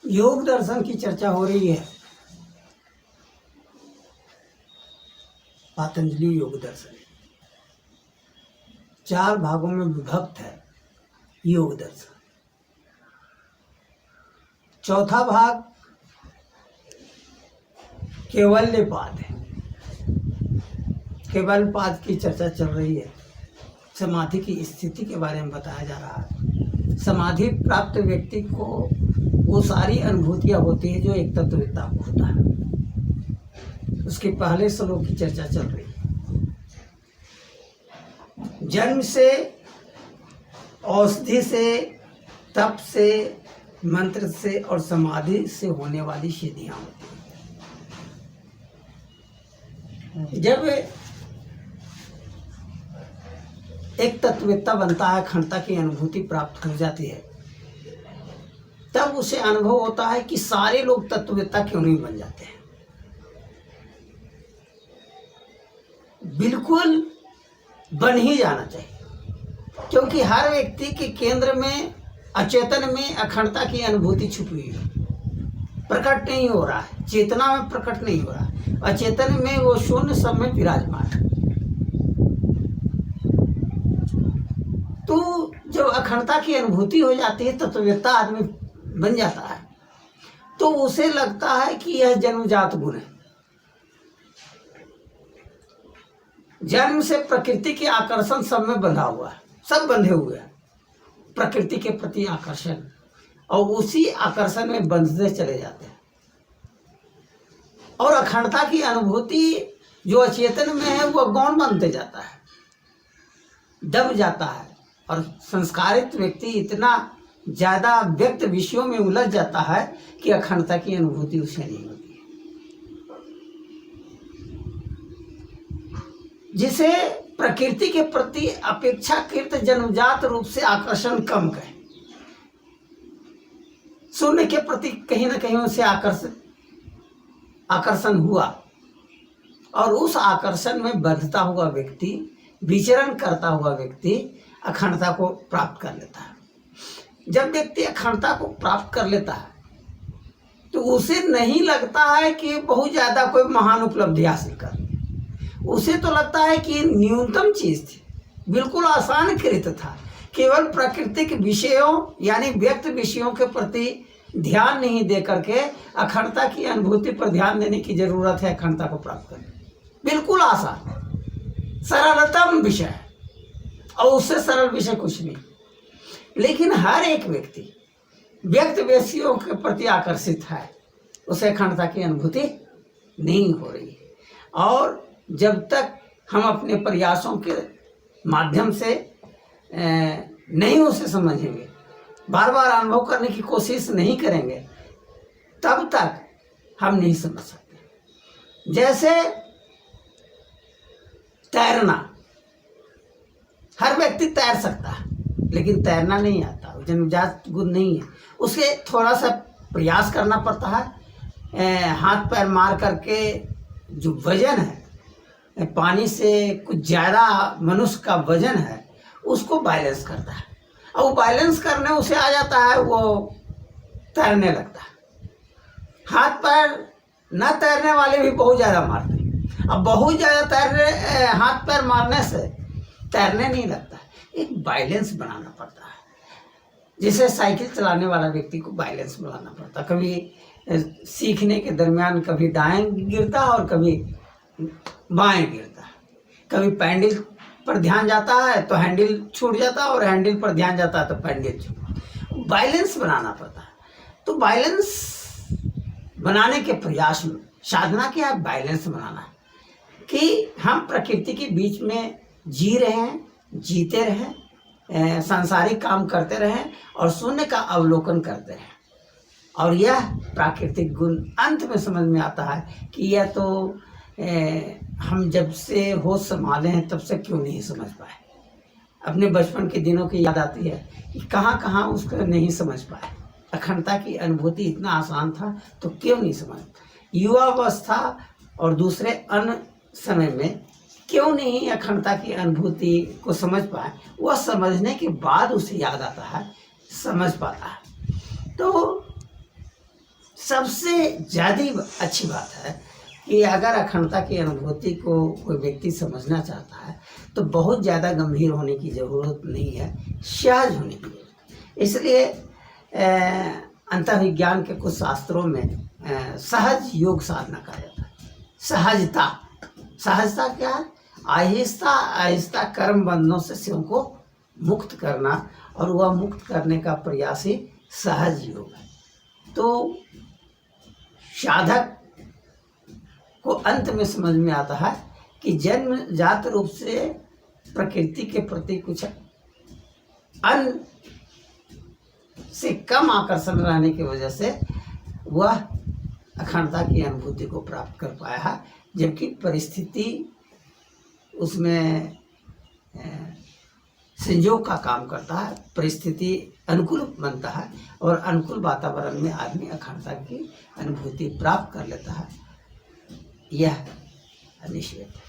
योग दर्शन की चर्चा हो रही है। पतंजलि योग दर्शन 4 भागों में विभक्त है। योग दर्शन चौथा भाग केवल्यपाद है। केवल्यपाद की चर्चा चल रही है। समाधि की स्थिति के बारे में बताया जा रहा है। समाधि प्राप्त व्यक्ति को वो सारी अनुभूतियां होती है जो एक तत्ववेत्ता को होता है। उसके पहले श्लोक की चर्चा चल रही है। जन्म से, औषधि से, तप से, मंत्र से और समाधि से होने वाली सिद्धियां होती हैं। जब एक तत्ववेत्ता बनता है, अखंडता की अनुभूति प्राप्त हो जाती है, तब उसे अनुभव होता है कि सारे लोग तत्ववेत्ता क्यों नहीं बन जाते हैं। बिल्कुल बन ही जाना चाहिए, क्योंकि हर व्यक्ति के केंद्र में, अचेतन में अखंडता की अनुभूति छुपी हुई है। प्रकट नहीं हो रहा है, चेतना में प्रकट नहीं हो रहा है, अचेतन में वो शून्य सब में विराजमान है। तो जब अखंडता की अनुभूति हो जाती है, तत्ववेत्ता आदमी बन जाता है, तो उसे लगता है कि यह जन्मजात गुण है। जन्म से प्रकृति के आकर्षण सब में बंधा हुआ है, सब बंधे हुए हैं प्रकृति के प्रति आकर्षण, और उसी आकर्षण में बंधते चले जाते हैं। और अखंडता की अनुभूति जो अचेतन में है वह गौण बनते जाता है, दब जाता है, और संस्कारित व्यक्ति इतना ज्यादा व्यक्त विषयों में उलझ जाता है कि अखंडता की अनुभूति उसे नहीं होती है। जिसे प्रकृति के प्रति अपेक्षाकृत जन्मजात रूप से आकर्षण कम कहे, शून्य के प्रति कहीं ना कहीं उसे आकर्षण हुआ, और उस आकर्षण में बंधता हुआ व्यक्ति, विचरण करता हुआ व्यक्ति अखंडता को प्राप्त कर लेता है। जब व्यक्ति अखंडता को प्राप्त कर लेता है तो उसे नहीं लगता है कि बहुत ज्यादा कोई महान उपलब्धि हासिल कर, उसे तो लगता है कि न्यूनतम चीज थी, बिल्कुल आसान कृत था। केवल प्राकृतिक विषयों यानी व्यक्त विषयों के प्रति ध्यान नहीं दे करके अखंडता की अनुभूति पर ध्यान देने की जरूरत है। अखंडता को प्राप्त करने बिल्कुल आसान, सरलतम विषय है, और उससे सरल विषय कुछ नहीं। लेकिन हर एक व्यक्ति व्यक्त विषयों के प्रति आकर्षित है, उसे अखंडता की अनुभूति नहीं हो रही है। और जब तक हम अपने प्रयासों के माध्यम से नहीं उसे समझेंगे, बार बार अनुभव करने की कोशिश नहीं करेंगे, तब तक हम नहीं समझ सकते। जैसे तैरना, हर व्यक्ति तैर सकता है, लेकिन तैरना नहीं आता, जन्मजात गुण नहीं है। उसे थोड़ा सा प्रयास करना पड़ता है, हाथ पैर मार करके जो वजन है, पानी से कुछ ज़्यादा मनुष्य का वजन है, उसको बैलेंस करता है, और वो बैलेंस करने उसे आ जाता है, वो तैरने लगता है। हाथ पैर न तैरने वाले भी बहुत ज़्यादा मारते हैं। अब बहुत ज़्यादा हाथ पैर मारने से तैरने नहीं लगता, एक बैलेंस बनाना पड़ता है। जैसे साइकिल चलाने वाला व्यक्ति को बैलेंस बनाना पड़ता, कभी सीखने के दरमियान कभी दाएं गिरता और कभी बाएं गिरता, कभी पैडल पर ध्यान जाता है तो हैंडल छूट जाता है, और हैंडल पर ध्यान जाता है तो पैडल छूट। बैलेंस बनाना पड़ता है। तो बैलेंस बनाने के प्रयास में साधना क्या है? बैलेंस बनाना है कि हम प्रकृति के बीच में जी रहे हैं, जीते रहें, सांसारिक काम करते रहें और शून्य का अवलोकन करते रहें। और यह प्राकृतिक गुण अंत में समझ में आता है कि यह तो हम जब से होश संभाले हैं तब से क्यों नहीं समझ पाए। अपने बचपन के दिनों की याद आती है कि कहाँ कहाँ उसको नहीं समझ पाए। अखंडता की अनुभूति इतना आसान था तो क्यों नहीं समझ पाए। युवावस्था और दूसरे अन्य समय में क्यों नहीं अखंडता की अनुभूति को समझ पाए। वह समझने के बाद उसे याद आता है, समझ पाता है। तो सबसे ज़्यादा अच्छी बात है कि अगर अखंडता की अनुभूति को कोई व्यक्ति समझना चाहता है तो बहुत ज़्यादा गंभीर होने की ज़रूरत नहीं है, सहज होने की ज़रूरत। इसलिए अंतर्विज्ञान के कुछ शास्त्रों में सहज योग साधना कहा जाता है। सहजता, सहजता क्या है? आहिस्ता आहिस्ता कर्म बंधनों से स्वयं को मुक्त करना, और वह मुक्त करने का प्रयास ही सहज योग है। तो साधक को अंत में समझ में आता है कि जन्म जात रूप से प्रकृति के प्रति कुछ अन्य से कम आकर्षण रहने की वजह से वह अखंडता की अनुभूति को प्राप्त कर पाया है, जबकि परिस्थिति उसमें संयोग का काम करता है, परिस्थिति अनुकूल बनता है और अनुकूल वातावरण में आदमी अखंडता की अनुभूति प्राप्त कर लेता है। यह निश्चित है।